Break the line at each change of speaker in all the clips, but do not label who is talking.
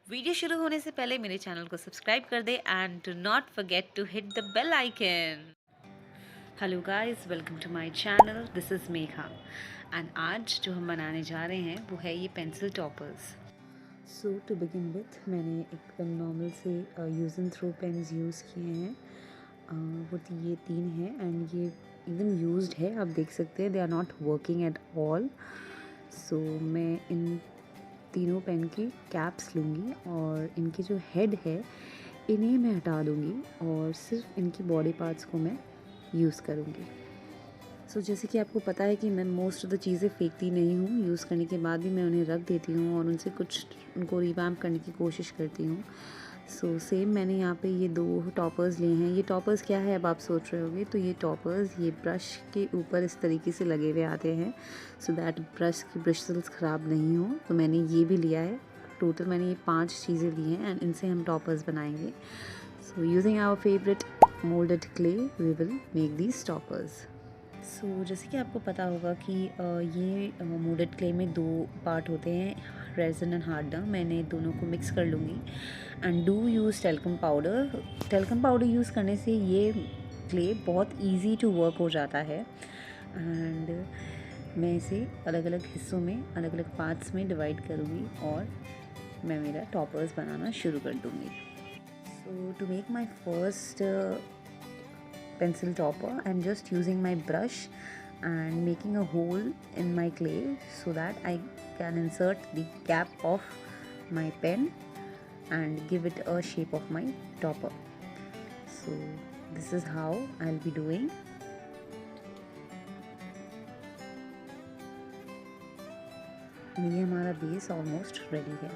Video शुरू होने से पहले मेरे चैनल को सब्सक्राइब कर दे and do not forget to hit the bell icon. Hello guys, welcome to my channel. This is Megha and आज जो हम बनाने जा रहे हैं वो है ये pencil toppers. So to begin with मैंने एकदम नॉर्मल से use and throw pens use किए हैं। वो ये 3 हैं एंड ये एकदम यूज्ड है, आप देख सकते हैं। They are not working at all. So मैं इन तीनों पेन की कैप्स लूँगी और इनके जो हेड है इन्हें मैं हटा दूँगी और सिर्फ इनकी बॉडी पार्ट्स को मैं यूज़ करूँगी। सो जैसे कि आपको पता है कि मैं मोस्ट ऑफ़ द चीज़ें फेंकती नहीं हूँ, यूज़ करने के बाद भी मैं उन्हें रख देती हूँ और उनसे कुछ उनको रिवैम्प करने की कोशिश करती हूँ। सो सेम मैंने यहाँ पे ये 2 टॉपर्स लिए हैं। ये टॉपर्स क्या है अब आप सोच रहे होंगे, तो ये टॉपर्स ये ब्रश के ऊपर इस तरीके से लगे हुए आते हैं सो दैट ब्रश की ब्रिस्टल्स ख़राब नहीं हो। तो मैंने ये भी लिया है। टोटल मैंने ये 5 चीज़ें ली हैं एंड इनसे हम टॉपर्स बनाएंगे। So using our favourite moulded clay we will make these toppers. So जैसे कि आपको पता होगा कि ये मोल्डेड क्ले में 2 पार्ट होते हैं, रेज़न एंड हार्डनर। मैंने दोनों को मिक्स कर लूँगी and do use talcum powder. Talcum powder use करने से ये क्ले बहुत इजी टू वर्क हो जाता है एंड मैं इसे अलग अलग हिस्सों में अलग अलग पार्ट्स में डिवाइड करूँगी और मैं मेरा टॉपर्स बनाना शुरू कर दूँगी। So to make my first pencil topper, I'm just using my brush and making a hole in my clay so that I can insert the cap of my pen and give it a shape of my topper. So this is how I'll be doing. ये हमारा base almost ready है।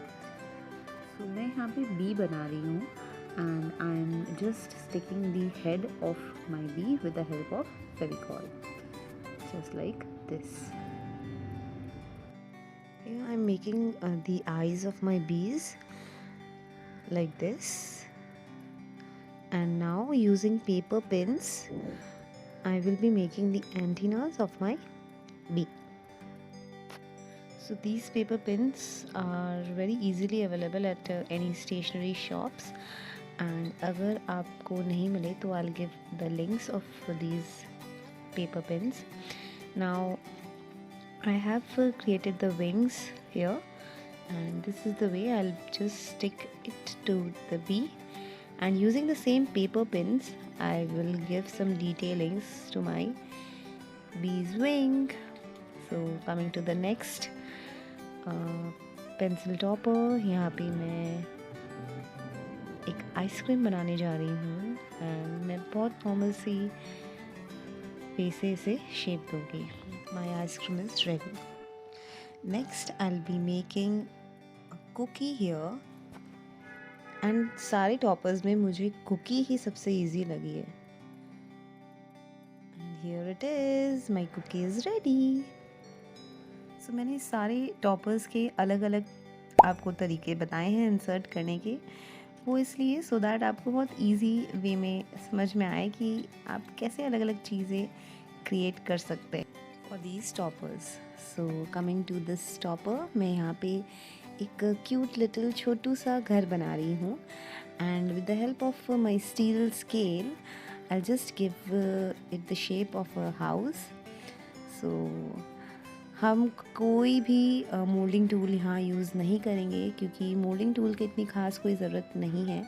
सो मैं यहाँ पे B बना रही हूँ and I'm just sticking the head of my bee with the help of Fevicol, just like this. Here I'm making the eyes of my bees like this, and now using paper pins I will be making the antennas of my bee. So these paper pins are very easily available at any stationery shops. And अगर आपको नहीं मिले तो I'll give the links of these paper pins. Now I have created the wings here and this is the way I'll just stick it to the bee, and using the same paper pins I will give some detailings to my bee's wing. So coming to the next pencil topper, यहाँ पे मैं एक ice cream बनाने जा रही हूँ and मैं बहुत नॉर्मल सी वे से इसे शेप दूँगी। My ice cream is ready. Next I will be making cookie here and सारे टॉपर्स में मुझे कुकी ही सबसे इजी लगी है। And here it is, my cookie is ready. So मैंने सारे टॉपर्स के अलग अलग आपको तरीके बताए हैं इंसर्ट करने के, वो इसलिए सो दैट आपको बहुत इजी वे में समझ में आए कि आप कैसे अलग अलग चीज़ें क्रिएट कर सकते हैं for these toppers. So coming to this topper, मैं यहाँ पे एक क्यूट लिटिल छोटू सा घर बना रही हूँ and with the help of my steel scale I just give it the shape of a house. So हम कोई भी मोल्डिंग टूल यहाँ यूज़ नहीं करेंगे क्योंकि मोल्डिंग टूल की इतनी ख़ास कोई ज़रूरत नहीं है,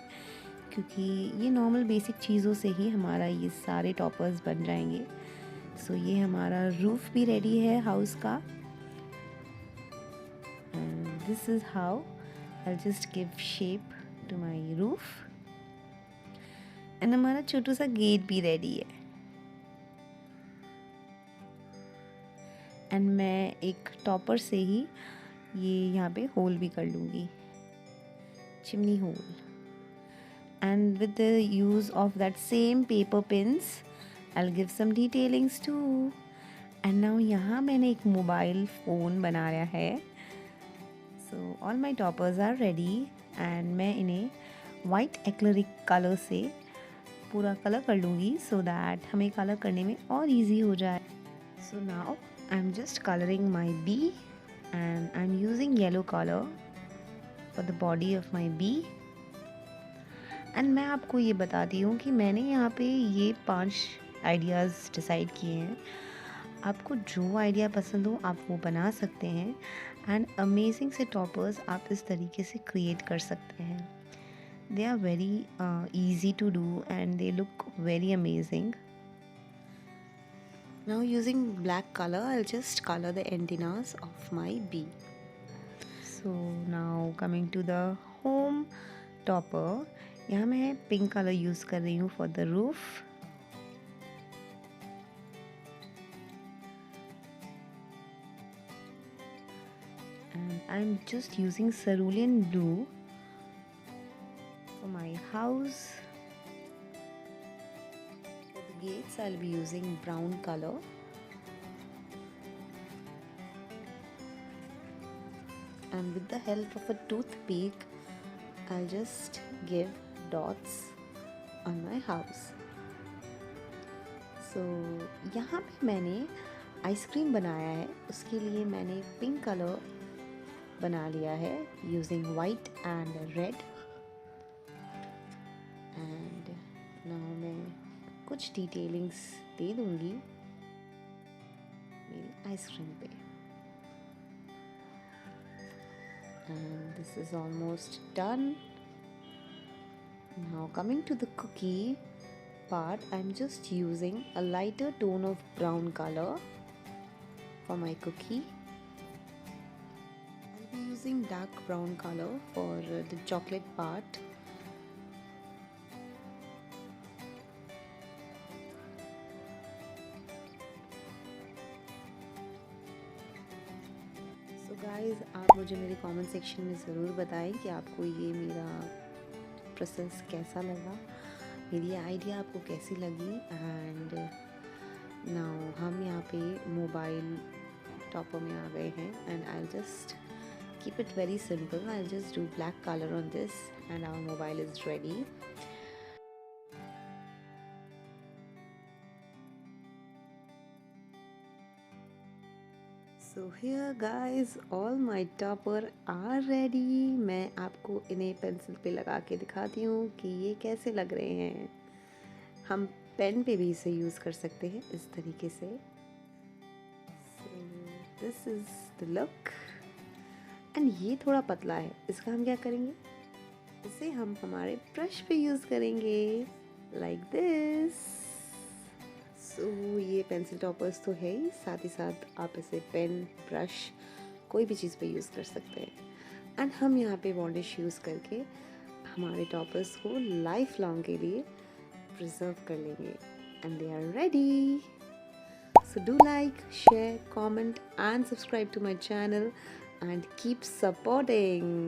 क्योंकि ये नॉर्मल बेसिक चीज़ों से ही हमारा ये सारे टॉपर्स बन जाएंगे। सो ये हमारा रूफ़ भी रेडी है हाउस का and this is how I just give shape to my roof and हमारा छोटू सा गेट भी रेडी है। एंड मैं एक टॉपर से ही ये यहाँ पे होल भी कर लूँगी, chimney hole. And with the use of that same paper pins I will give some detailings too. And now यहाँ मैंने एक मोबाइल फ़ोन बनाया है। So all my toppers are ready and मैं इन्हें वाइट एक्रिलिक कलर से पूरा colour कर लूँगी सो दैट हमें कलर करने में और इजी हो जाए। So now I'm just coloring my bee and I'm using yellow color for the body of my bee. And मैं आपको ये बताती हूँ कि मैंने यहाँ पे ये 5 आइडियाज़ डिसाइड किए हैं। आपको जो आइडिया पसंद हो आप वो बना सकते हैं एंड अमेजिंग से टॉपर्स आप इस तरीके से क्रिएट कर सकते हैं। They are very easy to do and they look very amazing. Now using black color, I'll just color the antennas of my bee. So now coming to the home topper, यहाँ मैं pink colour use कर रही हूँ for the roof. And I'm just using cerulean blue for my house. Gates, I'll be using brown color. And with the help of a toothpick, I'll just give dots on my house. So यहाँ पे मैंने ice cream बनाया है, उसके लिए मैंने pink colour बना लिया है using white and red. And now मैं कुछ डिटेलिंग्स दे दूंगी मेरी आइसक्रीम पे। And this is almost done. Now coming to the cookie part, I'm just using a lighter tone of brown color for my cookie. I'll be using dark brown color for the chocolate part. So guys, आप मुझे मेरे comment section में ज़रूर बताएं कि आपको ये मेरा प्रोसेस कैसा लगा, मेरी आइडिया आपको कैसी लगी। एंड नाउ हम यहाँ पे मोबाइल टॉपर में आ गए हैं and I just keep it very simple. I just do black colour on this and our mobile is ready. So here guys, all my topper are ready. मैं आपको इन्हें पेंसिल पे लगा के दिखाती हूँ कि ये कैसे लग रहे हैं। हम पेन पे भी इसे यूज़ कर सकते हैं इस तरीके से। So this is the look. And ये थोड़ा पतला है, इसका हम क्या करेंगे, इसे हम हमारे ब्रश पे यूज़ करेंगे like this. ये पेंसिल टॉपर्स तो है ही, साथ ही साथ आप इसे पेन, ब्रश, कोई भी चीज़ पे यूज़ कर सकते हैं। एंड हम यहाँ पे वार्निश यूज़ करके हमारे टॉपर्स को लाइफ लॉन्ग के लिए प्रिजर्व कर लेंगे and they are ready. So do like, share, comment and subscribe to my channel and keep supporting.